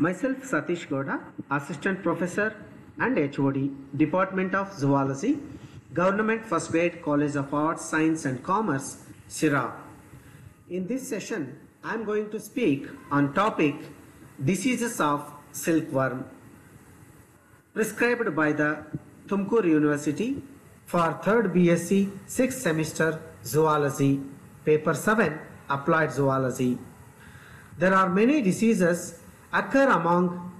Myself Satish Gowda, Assistant Professor and HOD, Department of Zoology, Government First Grade College of Arts, Science and Commerce, Shira. In this session, I am going to speak on topic Diseases of Silkworm, prescribed by the Tumkur University for 3rd BSc 6th semester Zoology, Paper 7, Applied Zoology. There are many diseases occur among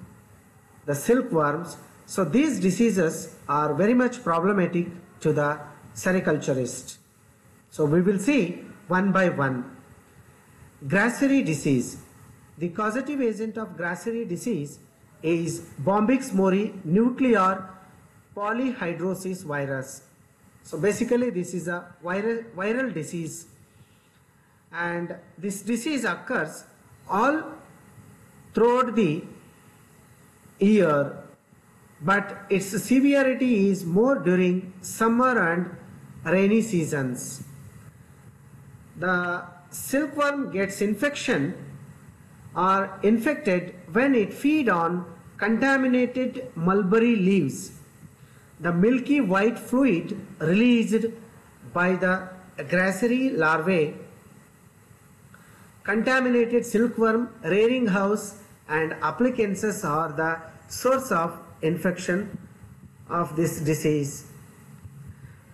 the silkworms, so these diseases are very much problematic to the sericulturist. So we will see one by one. Grassery disease. The causative agent of grassery disease is Bombyx mori nuclear polyhydrosis virus. So basically this is a viral disease, and this disease occurs all throughout the year, but its severity is more during summer and rainy seasons. The silkworm gets infection or infected when it feeds on contaminated mulberry leaves. The milky white fluid released by the grassery larvae, contaminated silkworm rearing house and applicances are the source of infection of this disease.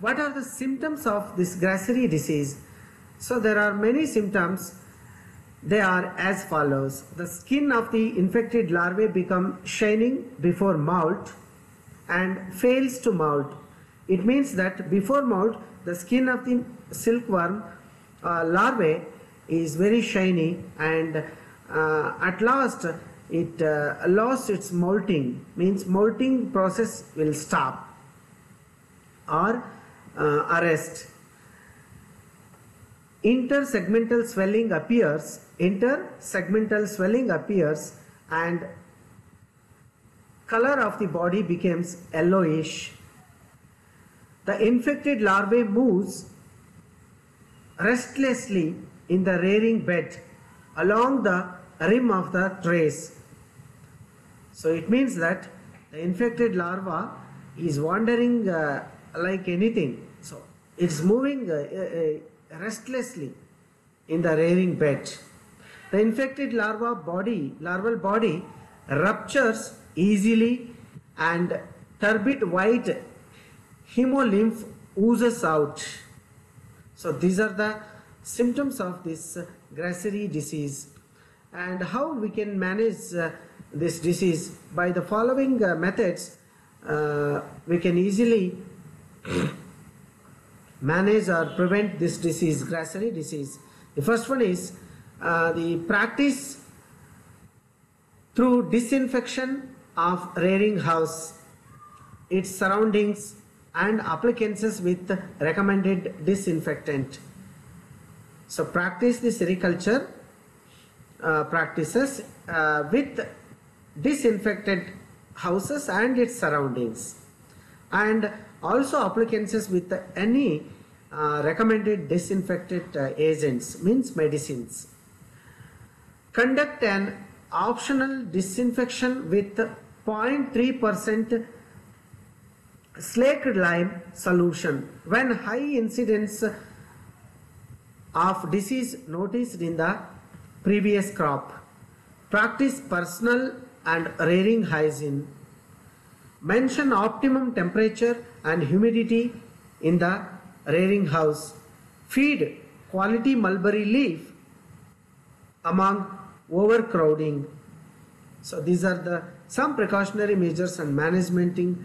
What are the symptoms of this grassery disease? So there are many symptoms. They are as follows. The skin of the infected larvae becomes shining before molt and fails to molt. It means that before molt, the skin of the silkworm larvae is very shiny, and at last it lost its molting, means molting process will stop or arrest. Intersegmental swelling appears and color of the body becomes yellowish. The infected larvae moves restlessly in the rearing bed along the rim of the trace. So it means that the infected larva is wandering like anything. So it's moving restlessly in the rearing bed. The infected larval body ruptures easily and turbid white hemolymph oozes out. So these are the symptoms of this grassery disease. And how we can manage this disease? By the following methods, we can easily manage or prevent this disease, grassery disease. The first one is the practice through disinfection of rearing house, its surroundings and applicances with recommended disinfectant. So practice the sericulture practices with disinfected houses and its surroundings, and also applicances with any recommended disinfectant agents, means medicines. Conduct an optional disinfection with 0.3% slaked lime solution when high incidence of disease noticed in the previous crop. Practice personal and rearing hygiene. Mention optimum temperature and humidity in the rearing house. Feed quality mulberry leaf among overcrowding. So these are the some precautionary measures and managementing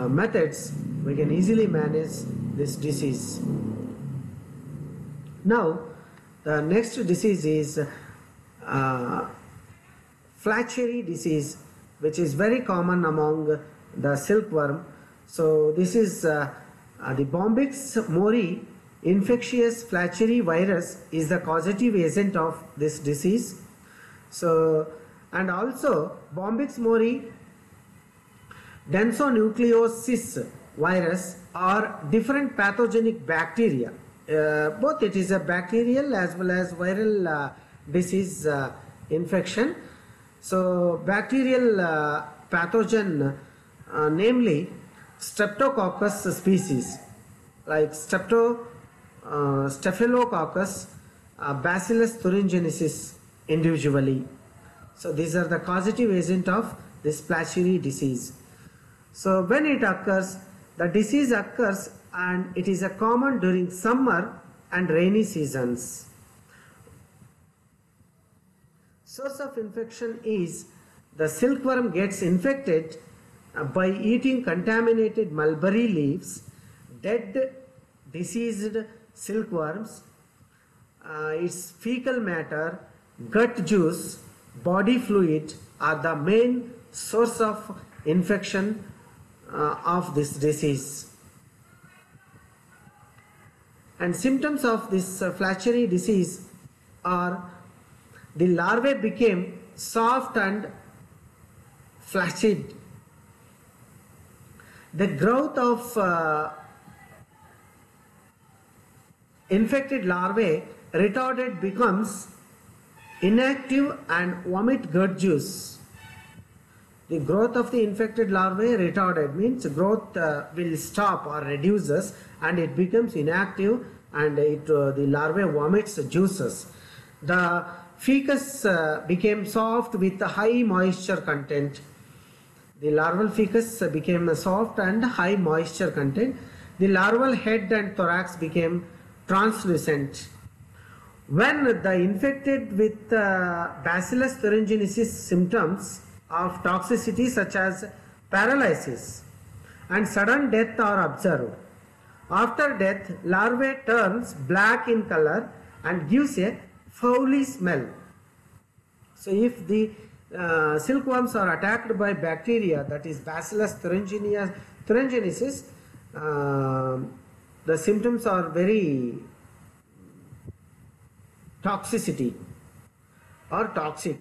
methods. We can easily manage this disease. Now the next disease is Flachere disease, which is very common among the silkworm. So this is the Bombyx mori infectious Flachere virus is the causative agent of this disease. So, and also Bombyx mori densonucleosis virus are different pathogenic bacteria. Both it is a bacterial as well as viral disease infection. So bacterial pathogen, namely Streptococcus species like Staphylococcus, Bacillus thuringiensis individually. So these are the causative agent of this Plascheri disease. So when it occurs, the disease occurs and it is a common during summer and rainy seasons. Source of infection is the silkworm gets infected by eating contaminated mulberry leaves, dead diseased silkworms, its fecal matter, gut juice, body fluid are the main source of infection of this disease. And symptoms of this Plascheri disease are the larvae became soft and flaccid. The growth of infected larvae retarded, becomes inactive and vomit gut juice. The growth of the infected larvae retarded means growth will stop or reduces and it becomes inactive and the larvae vomits juices. The fecus became soft with high moisture content. The larval fecus became soft and high moisture content. The larval head and thorax became translucent. When the infected with Bacillus thuringiensis, symptoms of toxicity such as paralysis and sudden death are observed. After death, larvae turns black in color and gives a foul smell. So if the silkworms are attacked by bacteria, that is Bacillus thuringiensis, the symptoms are very toxicity or toxic,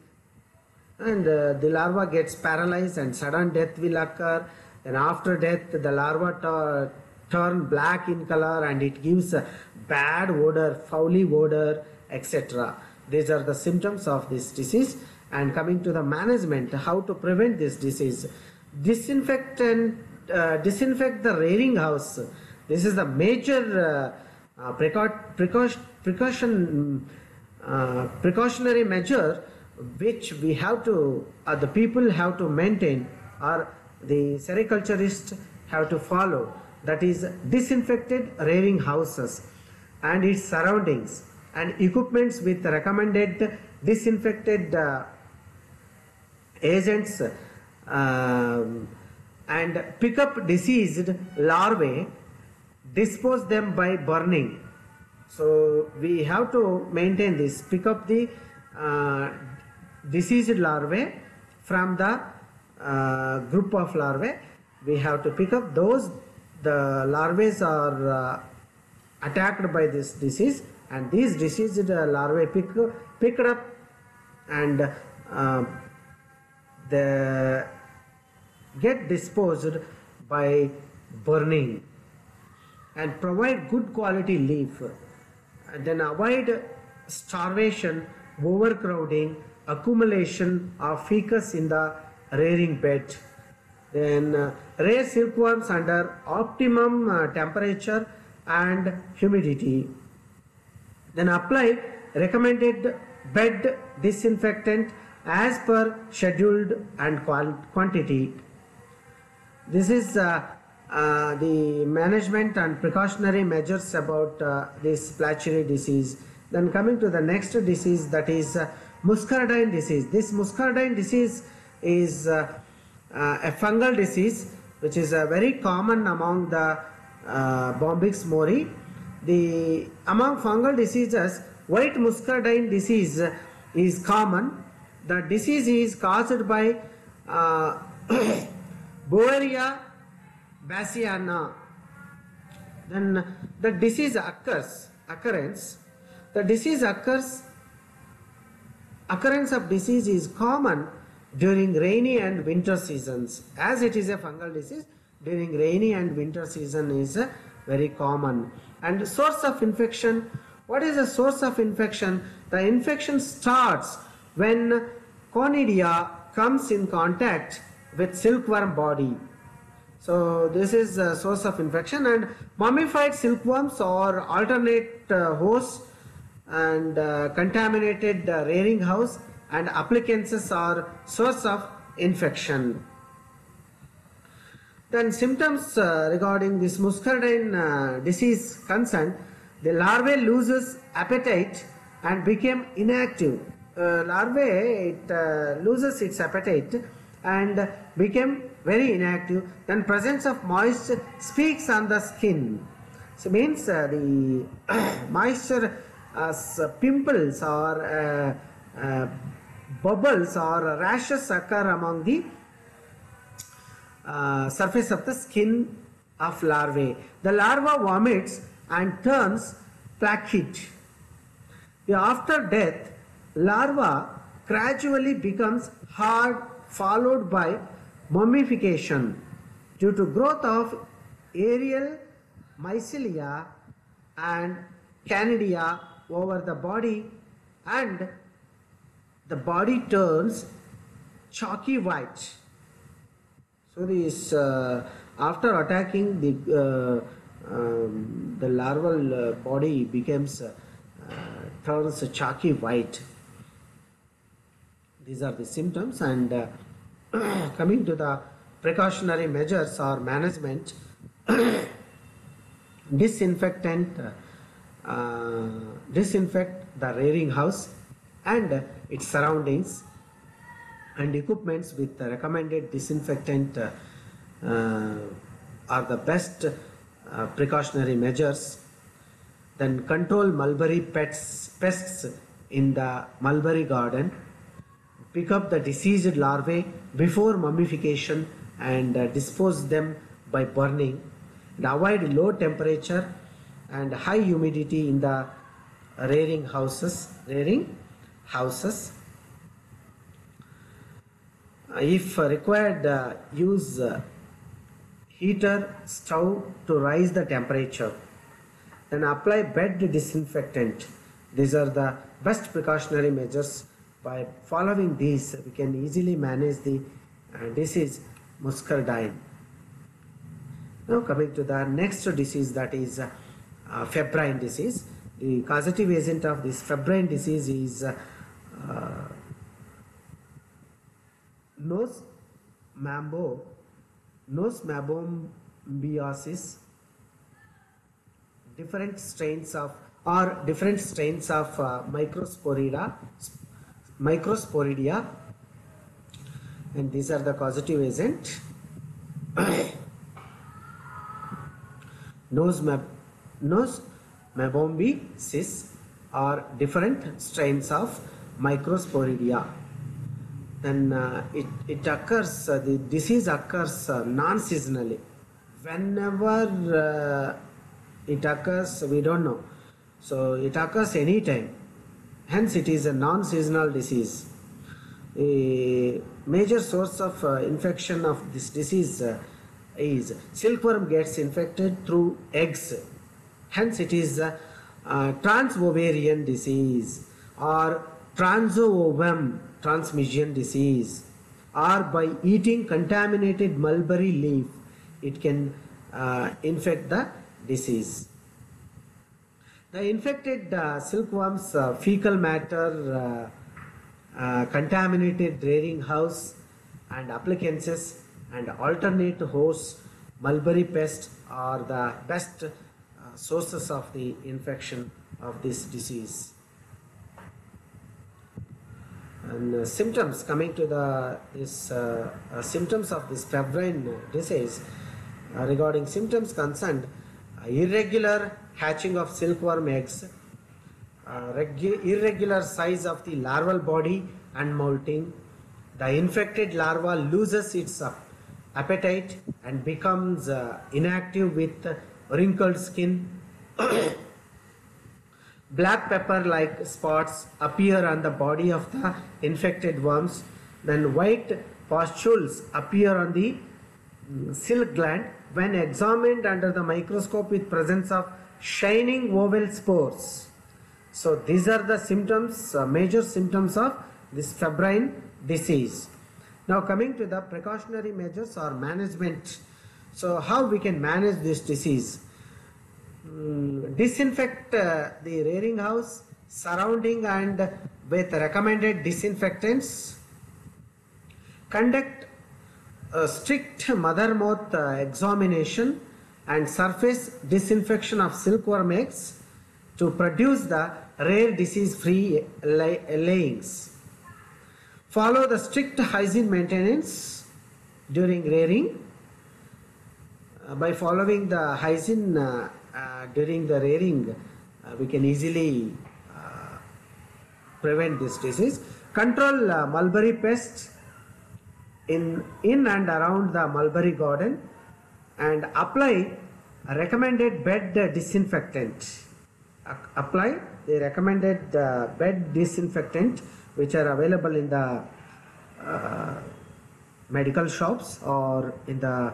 and the larva gets paralyzed and sudden death will occur. And after death, the larva turn black in color and it gives a bad odor, fouly odor, etc. These are the symptoms of this disease. And coming to the management, how to prevent this disease: disinfect the rearing house. This is the major precautionary measure which we have to, the people have to maintain, or the sericulturists have to follow. That is disinfected rearing houses and its surroundings and equipments with recommended disinfected agents, and pick up diseased larvae, dispose them by burning. So we have to maintain this, pick up the diseased larvae from the group of larvae. We have to pick up those, the larvae are attacked by this disease, and these diseased larvae picked up and they get disposed by burning, and provide good quality leaf. And then avoid starvation, overcrowding, accumulation of fecus in the rearing bed. Then rear silkworms under optimum temperature and humidity. Then apply recommended bed disinfectant as per scheduled and quantity. This is the management and precautionary measures about this Plascheri disease. Then coming to the next disease, that is muscardine disease. This muscardine disease is a fungal disease which is very common among the Bombyx mori. Among fungal diseases, white muscardine disease is common. The disease is caused by Beauveria bassiana. Then the disease occurrence of disease is common during rainy and winter seasons. As it is a fungal disease, during rainy and winter season is very common. And source of infection, what is the source of infection? The infection starts when Conidia comes in contact with silkworm body. So this is a source of infection, and mummified silkworms or alternate hosts and contaminated rearing house and applicants are source of infection. Then symptoms regarding this muscardine disease concerned, the larvae loses appetite and became inactive. Larvae loses its appetite and became very inactive. Then presence of moisture speaks on the skin. So means the moisture as pimples or bubbles or rashes occur among the surface of the skin of larvae. The larva vomits and turns plaquid. After death, larva gradually becomes hard, followed by mummification due to growth of aerial mycelia and canidia over the body, and the body turns chalky white. So this after attacking the larval body becomes turns chalky white. These are the symptoms, and coming to the precautionary measures or management, disinfect the rearing house and its surroundings, and equipments with the recommended disinfectant are the best precautionary measures. Then control mulberry pests in the mulberry garden. Pick up the diseased larvae before mummification and dispose them by burning. And avoid low temperature and high humidity in the rearing houses. If required, use heater stove to rise the temperature. Then apply bed disinfectant. These are the best precautionary measures. By following these, we can easily manage the disease muscardine. Now coming to the next disease, that is febrile disease. The causative agent of this febrile disease is nosmabombiasis. Different strains of Microsporidia, and these are the causative agent. Nosmabombiasis are different strains of Microsporidia. Then it occurs, the disease occurs non-seasonally. Whenever it occurs, we don't know. So it occurs anytime. Hence it is a non-seasonal disease. A major source of infection of this disease is silkworm gets infected through eggs. Hence it is transovarian disease or transovum transmission disease, or by eating contaminated mulberry leaf it can infect the disease. The infected silkworms fecal matter, contaminated rearing house and applicants and alternate hosts mulberry pest are the best sources of the infection of this disease. And symptoms, coming to the symptoms of this febrile disease, regarding symptoms concerned, irregular hatching of silkworm eggs, irregular size of the larval body and molting. The infected larva loses its appetite and becomes inactive with wrinkled skin. Black pepper-like spots appear on the body of the infected worms. Then white pustules appear on the silk gland when examined under the microscope with presence of shining oval spores. So these are the symptoms, major symptoms of this febrile disease. Now coming to the precautionary measures or management. So how we can manage this disease? Disinfect the rearing house surrounding and with recommended disinfectants. Conduct a strict mother moth examination and surface disinfection of silkworm eggs to produce the rare disease free layings. Follow the strict hygiene maintenance during rearing. By following the hygiene during the rearing, we can easily prevent this disease. Control mulberry pests in and around the mulberry garden, and apply a recommended bed disinfectant. Apply the recommended bed disinfectant which are available in the medical shops or in the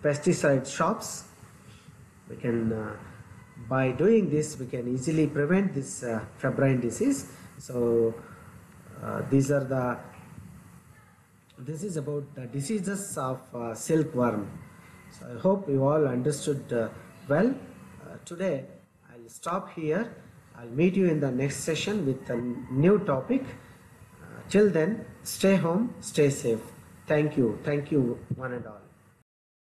pesticide shops. We can by doing this we can easily prevent this febrile disease. So this is about the diseases of silkworm. So I hope you all understood well. Today I'll stop here. I'll meet you in the next session with a new topic. Till then, stay home, stay safe. Thank you one and all.